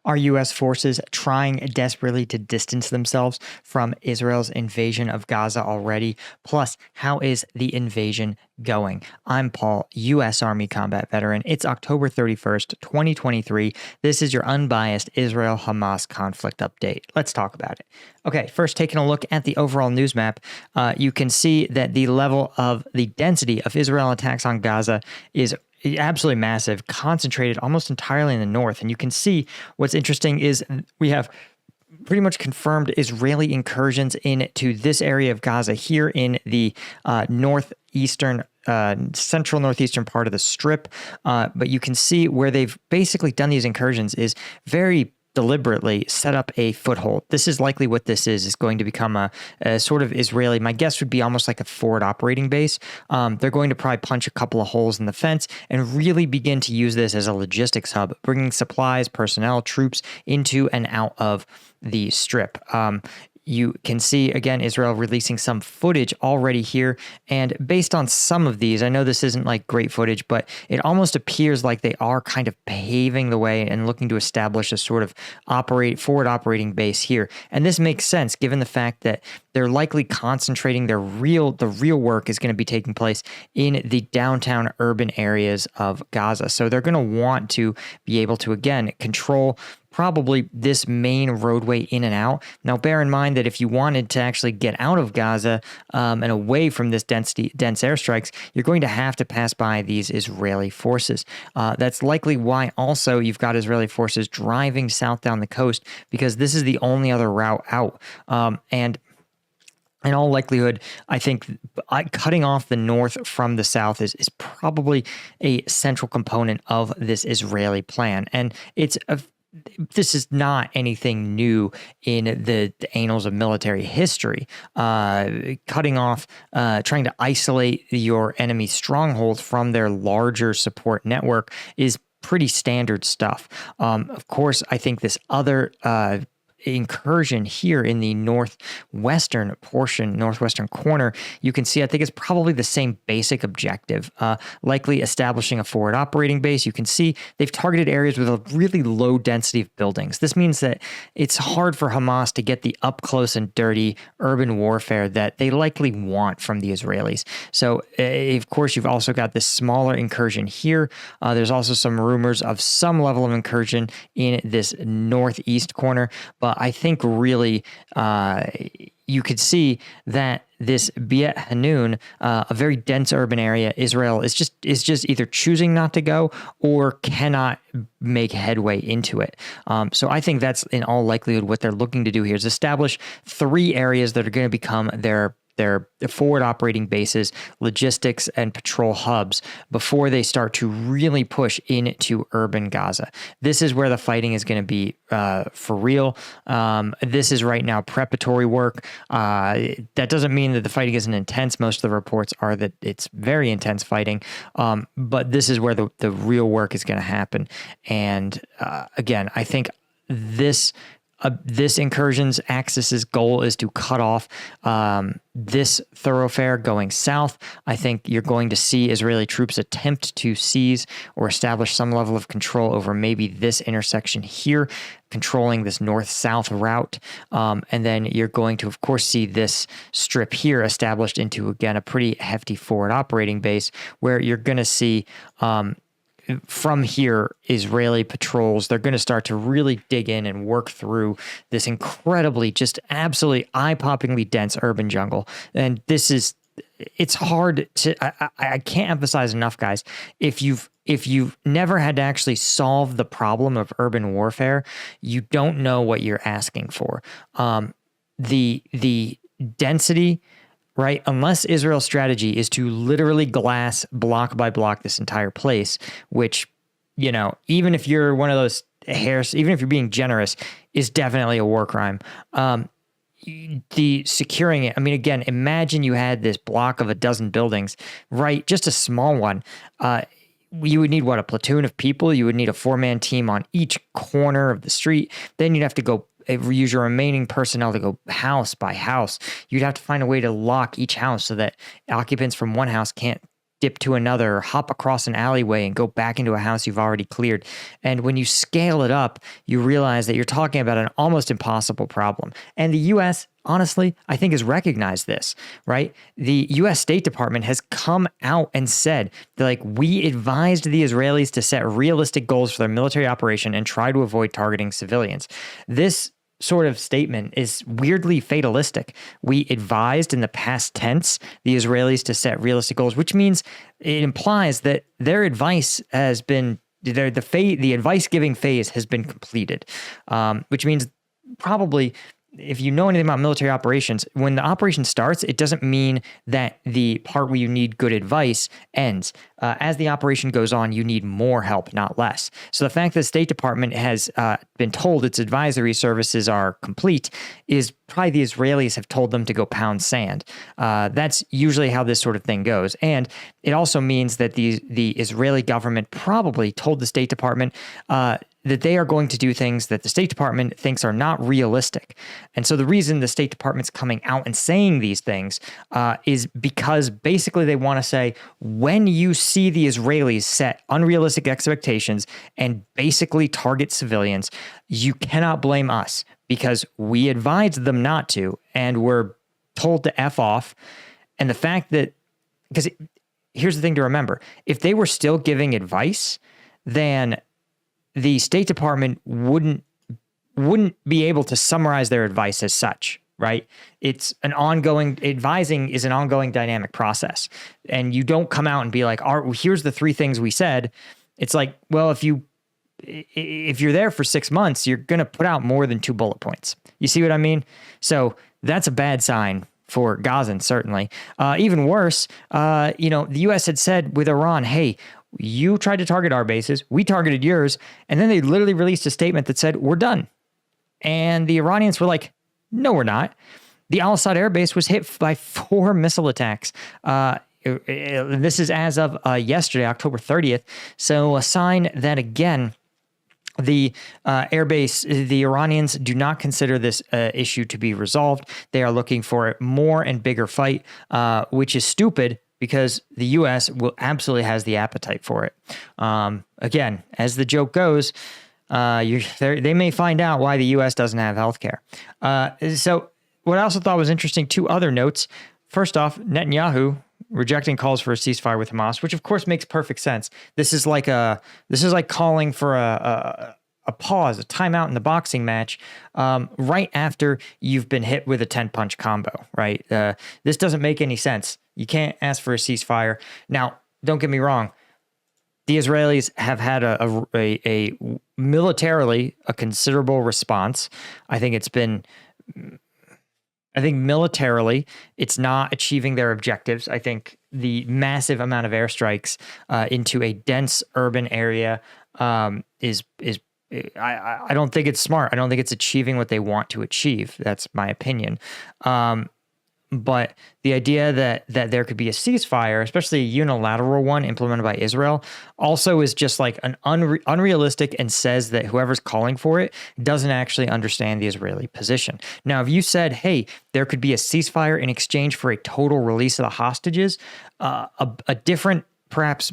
Are U.S. forces trying desperately to distance themselves from Israel's invasion of Gaza already? Plus, how is the invasion going? I'm Paul, U.S. Army combat veteran. It's October 31st, 2023. This is your unbiased Israel-Hamas conflict update. Let's talk about it. Okay, first, taking a look at the overall news map, you can see that the level of the density of Israel attacks on Gaza is absolutely massive, concentrated almost entirely in the north. And you can see what's interesting is we have pretty much confirmed Israeli incursions into this area of Gaza here in the northeastern, central northeastern part of the strip. But you can see where they've basically done these incursions is very deliberately set up a foothold. This is likely what this is going to become a sort of Israeli, my guess would be almost like a forward operating base. They're going to probably punch a couple of holes in the fence and really begin to use this as a logistics hub, bringing supplies, personnel, troops into and out of the strip. You can see, again, Israel releasing some footage already here. And based on some of these, I know this isn't like great footage, but it almost appears like they are kind of paving the way and looking to establish a sort of forward operating base here. And this makes sense given the fact that they're likely concentrating the real work is going to be taking place in the downtown urban areas of Gaza. So they're going to want to be able to, again, control probably this main roadway in and out. Now, bear in mind that if you wanted to actually get out of Gaza and away from this dense airstrikes, you're going to have to pass by these Israeli forces. That's likely why also you've got Israeli forces driving south down the coast, because this is the only other route out. And in all likelihood, I think cutting off the north from the south is probably a central component of this Israeli plan. And this is not anything new in the annals of military history. Cutting off, trying to isolate your enemy strongholds from their larger support network is pretty standard stuff. Of course, I think this other incursion here in the northwestern corner, you can see, I think it's probably the same basic objective, likely establishing a forward operating base. You can see they've targeted areas with a really low density of buildings. This means that it's hard for Hamas to get the up close and dirty urban warfare that they likely want from the Israelis. So, of course, you've also got this smaller incursion here. There's also some rumors of some level of incursion in this northeast corner, but I think really you could see that this Beit Hanun, a very dense urban area, Israel is just either choosing not to go or cannot make headway into it. So I think that's in all likelihood what they're looking to do here is establish 3 areas that are going to become their forward operating bases, logistics, and patrol hubs before they start to really push into urban Gaza. This is where the fighting is going to be for real. This is right now preparatory work. That doesn't mean that the fighting isn't intense. Most of the reports are that it's very intense fighting, but this is where the real work is going to happen. And again, I think this incursion's axis's goal is to cut off this thoroughfare going south. I think you're going to see Israeli troops attempt to seize or establish some level of control over maybe this intersection here, controlling this north-south route. And then you're going to, of course, see this strip here established into, again, a pretty hefty forward operating base where you're going to see from here, Israeli patrols, they're going to start to really dig in and work through this incredibly, just absolutely eye-poppingly dense urban jungle. And it's hard to, I can't emphasize enough, guys. If you've never had to actually solve the problem of urban warfare, you don't know what you're asking for. The density, right? Unless Israel's strategy is to literally glass block by block this entire place, which, even if you're one of those even if you're being generous, is definitely a war crime. The securing it, I mean, again, imagine you had this block of a dozen buildings, right? Just a small one. You would need a platoon of people. You would need a 4-man team on each corner of the street. Then you'd have to go use your remaining personnel to go house by house. You'd have to find a way to lock each house so that occupants from one house can't dip to another, hop across an alleyway and go back into a house you've already cleared. And when you scale it up, you realize that you're talking about an almost impossible problem. And the U.S., honestly, I think has recognized this, right? The U.S. State Department has come out and said that, like, we advised the Israelis to set realistic goals for their military operation and try to avoid targeting civilians. This sort of statement is weirdly fatalistic. We advised in the past tense the Israelis to set realistic goals, which means it implies that their advice has been the advice giving phase has been completed, which means probably, if you know anything about military operations, when the operation starts, it doesn't mean that the part where you need good advice ends. As the operation goes on, you need more help, not less. So the fact that the State Department has been told its advisory services are complete is probably the Israelis have told them to go pound sand. That's usually how this sort of thing goes. And it also means that the Israeli government probably told the State Department that they are going to do things that the State Department thinks are not realistic. And so the reason the State Department's coming out and saying these things is because basically they want to say, when you see the Israelis set unrealistic expectations and basically target civilians, you cannot blame us because we advised them not to and we're told to F off. And the fact that, because here's the thing to remember, if they were still giving advice, then the State Department wouldn't be able to summarize their advice as such, right? It's an ongoing, advising is an ongoing dynamic process. And you don't come out and be like, here's the 3 things we said. It's like, well, if you're there for 6 months, you're going to put out more than 2 bullet points. You see what I mean? So that's a bad sign for Gazans, certainly. Even worse, the U.S. had said with Iran, hey, you tried to target our bases, we targeted yours, and then they literally released a statement that said, we're done. And the Iranians were like, no, we're not. The Al-Assad air base was hit by 4 missile attacks. This is as of yesterday, October 30th. So a sign that, again, the airbase, the Iranians do not consider this issue to be resolved. They are looking for a more and bigger fight, which is stupid because the U.S. will absolutely has the appetite for it. Again, as the joke goes, they may find out why the U.S. doesn't have healthcare. So what I also thought was interesting, 2 other notes. First off, Netanyahu rejecting calls for a ceasefire with Hamas, which of course makes perfect sense. This is like calling for a pause, a timeout in the boxing match, right after you've been hit with a 10-punch combo, right? This doesn't make any sense. You can't ask for a ceasefire. Now, don't get me wrong. The Israelis have had a militarily a considerable response. I think militarily, it's not achieving their objectives. I think the massive amount of airstrikes into a dense urban area is I don't think it's smart. I don't think it's achieving what they want to achieve. That's my opinion. But the idea that there could be a ceasefire, especially a unilateral one implemented by Israel, also is just like an unrealistic and says that whoever's calling for it doesn't actually understand the Israeli position. Now, if you said, hey, there could be a ceasefire in exchange for a total release of the hostages, a different, perhaps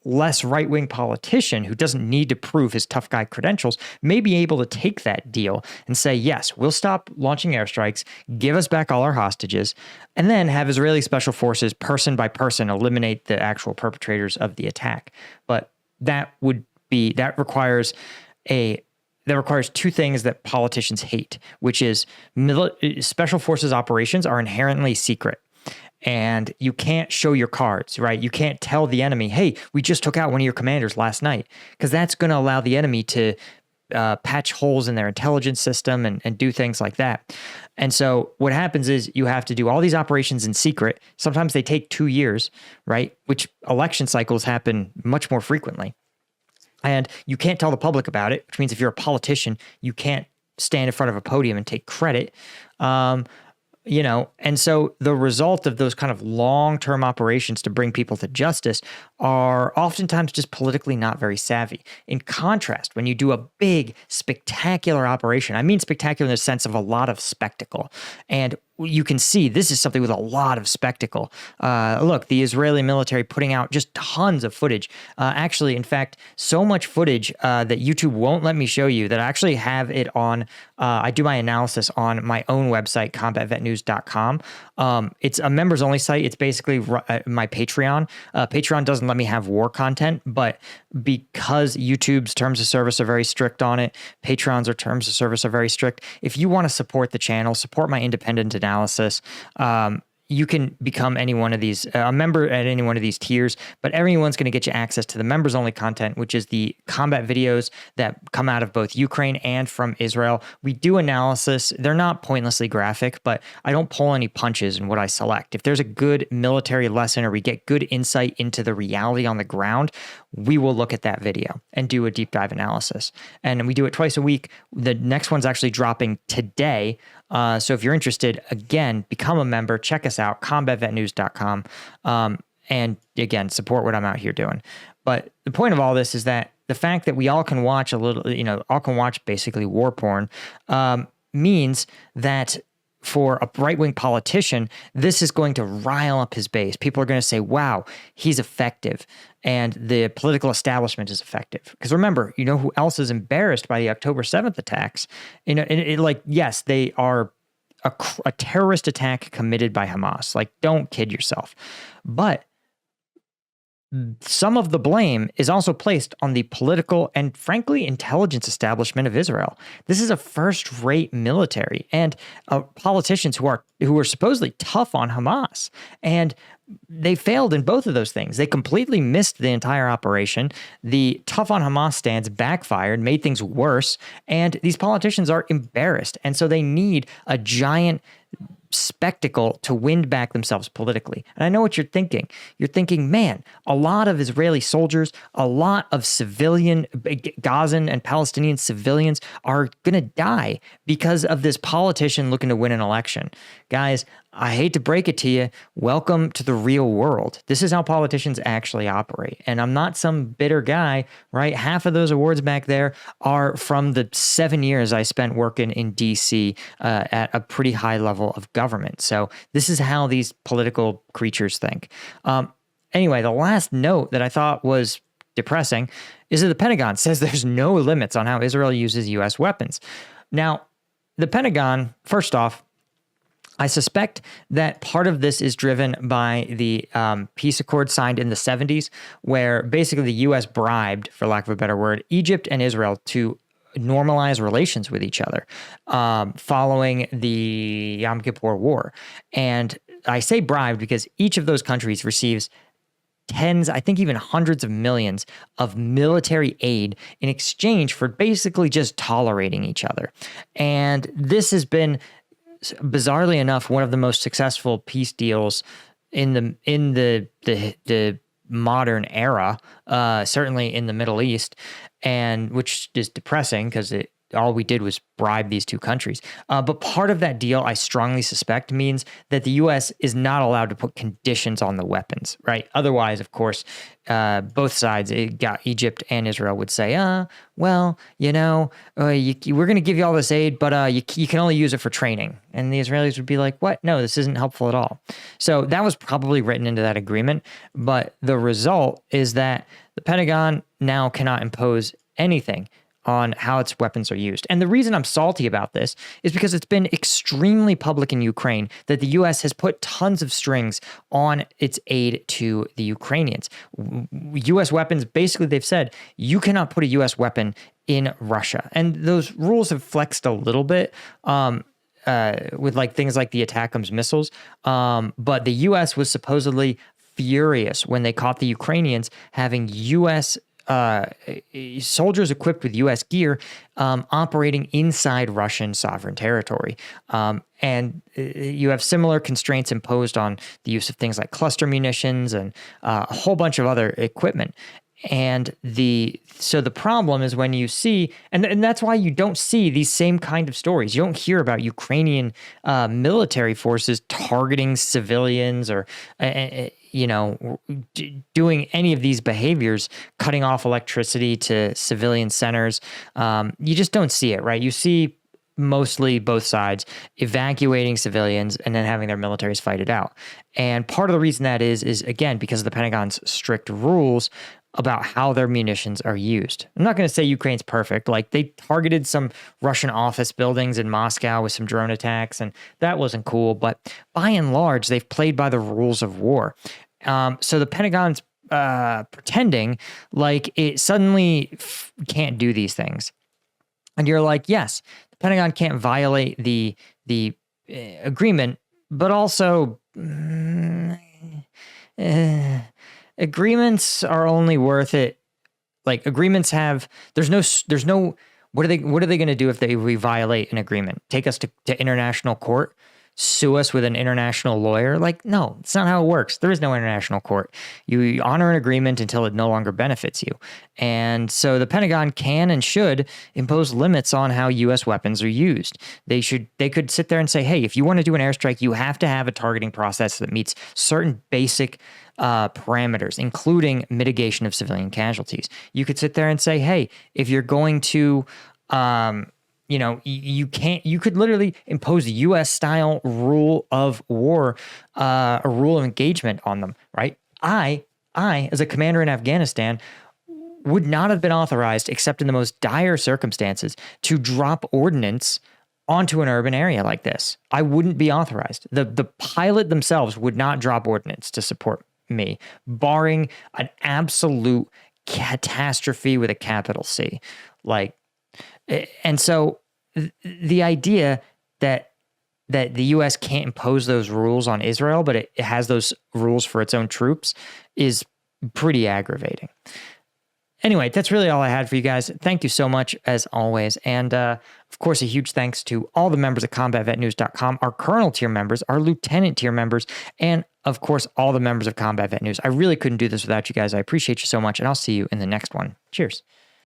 less right-wing politician who doesn't need to prove his tough guy credentials may be able to take that deal and say, yes, we'll stop launching airstrikes, give us back all our hostages, and then have Israeli special forces person by person eliminate the actual perpetrators of the attack. But that requires 2 things that politicians hate, which is special forces operations are inherently secret. And you can't show your cards, right? You can't tell the enemy, hey, we just took out one of your commanders last night, because that's going to allow the enemy to patch holes in their intelligence system and do things like that. And so what happens is you have to do all these operations in secret. Sometimes they take 2 years, right? Which election cycles happen much more frequently. And you can't tell the public about it, which means if you're a politician, you can't stand in front of a podium and take credit. And so the result of those kind of long-term operations to bring people to justice are oftentimes just politically not very savvy. In contrast, when you do a big, spectacular operation, I mean spectacular in the sense of a lot of spectacle, and you can see this is something with a lot of spectacle. Look, the Israeli military putting out just tons of footage. Actually, in fact, so much footage that YouTube won't let me show you that I actually have it on. I do my analysis on my own website, combatvetnews.com. It's a members only site. It's basically my Patreon. Patreon doesn't let me have war content, but because YouTube's terms of service are very strict on it, Patreon's terms of service are very strict. If you want to support the channel, support my independent analysis, you can become any one of these, a member at any one of these tiers, but everyone's going to get you access to the members only content, which is the combat videos that come out of both Ukraine and from Israel. We do analysis. They're not pointlessly graphic, but I don't pull any punches in what I select. If there's a good military lesson or we get good insight into the reality on the ground, we will look at that video and do a deep dive analysis. And we do it twice a week. The next one's actually dropping today. So if you're interested, again, become a member, check us out, combatvetnews.com. And again, support what I'm out here doing. But the point of all this is that the fact that we all can watch a little, all can watch basically war porn, means that for a right-wing politician, this is going to rile up his base. People are going to say, wow, he's effective. And the political establishment is effective. Because remember, you know who else is embarrassed by the October 7th attacks? Yes, they are a terrorist attack committed by Hamas. Like, don't kid yourself. But some of the blame is also placed on the political and, frankly, intelligence establishment of Israel. This is a first-rate military and politicians who are supposedly tough on Hamas. And they failed in both of those things. They completely missed the entire operation. The tough on Hamas stance backfired, made things worse, and these politicians are embarrassed. And so they need a giant spectacle to win back themselves politically. And I know what you're thinking. You're thinking, man, a lot of Israeli soldiers, a lot of civilian Gazan and Palestinian civilians are going to die because of this politician looking to win an election. Guys, I hate to break it to you. Welcome to the real world. This is how politicians actually operate. And I'm not some bitter guy, right? Half of those awards back there are from the 7 years I spent working in DC at a pretty high level of government. So this is how these political creatures think. Anyway, the last note that I thought was depressing is that the Pentagon says there's no limits on how Israel uses U.S. weapons. Now, the Pentagon, first off, I suspect that part of this is driven by the peace accord signed in the 70s, where basically the U.S. bribed, for lack of a better word, Egypt and Israel to normalize relations with each other following the Yom Kippur War. And I say bribed because each of those countries receives tens, I think even hundreds of millions of military aid in exchange for basically just tolerating each other. And this has been, bizarrely enough, one of the most successful peace deals in the modern era, certainly in the Middle East, and which is depressing because all we did was bribe these two countries. But part of that deal, I strongly suspect, means that the U.S. is not allowed to put conditions on the weapons, right? Otherwise, of course, both sides, Egypt and Israel, would say, well, we're going to give you all this aid, but you can only use it for training. And the Israelis would be like, what? No, this isn't helpful at all. So that was probably written into that agreement. But the result is that the Pentagon now cannot impose anything on how its weapons are used. And the reason I'm salty about this is because it's been extremely public in Ukraine that the U.S. has put tons of strings on its aid to the Ukrainians. U.S. weapons, basically they've said, you cannot put a U.S. weapon in Russia. And those rules have flexed a little bit with like things like the ATACMS missiles. But the U.S. was supposedly furious when they caught the Ukrainians having U.S. soldiers equipped with U.S. gear operating inside Russian sovereign territory. And you have similar constraints imposed on the use of things like cluster munitions and a whole bunch of other equipment. And so the problem is when you see, and that's why you don't see these same kind of stories. You don't hear about Ukrainian military forces targeting civilians or, doing any of these behaviors, cutting off electricity to civilian centers. You just don't see it, right? You see mostly both sides evacuating civilians and then having their militaries fight it out. And part of the reason that is again, because of the Pentagon's strict rules about how their munitions are used. I'm not going to say Ukraine's perfect. Like, they targeted some Russian office buildings in Moscow with some drone attacks, and that wasn't cool. But by and large, they've played by the rules of war. So the Pentagon's pretending like it suddenly can't do these things. And you're like, yes, the Pentagon can't violate the agreement, but also agreements are only worth it. Like, agreements have, there's no, what are they going to do if we violate an agreement? Take us to international court? Sue us with an international lawyer? Like, no, it's not how it works. There is no international court. You honor an agreement until it no longer benefits you. And so the Pentagon can and should impose limits on how U.S. weapons are used. They could sit there and say, hey, if you want to do an airstrike, you have to have a targeting process that meets certain basic parameters, including mitigation of civilian casualties. You could sit there and say, hey, if you're going to you could literally impose a U.S. style rule of war, a rule of engagement on them, right? I, as a commander in Afghanistan, would not have been authorized, except in the most dire circumstances, to drop ordnance onto an urban area like this. I wouldn't be authorized. The pilot themselves would not drop ordnance to support me, barring an absolute catastrophe with a capital C. And so the idea that the U.S. can't impose those rules on Israel, but it has those rules for its own troops, is pretty aggravating. Anyway, that's really all I had for you guys. Thank you so much, as always. And of course, a huge thanks to all the members of CombatVetNews.com, our Colonel tier members, our Lieutenant tier members, and of course, all the members of Combat Vet News. I really couldn't do this without you guys. I appreciate you so much, and I'll see you in the next one. Cheers.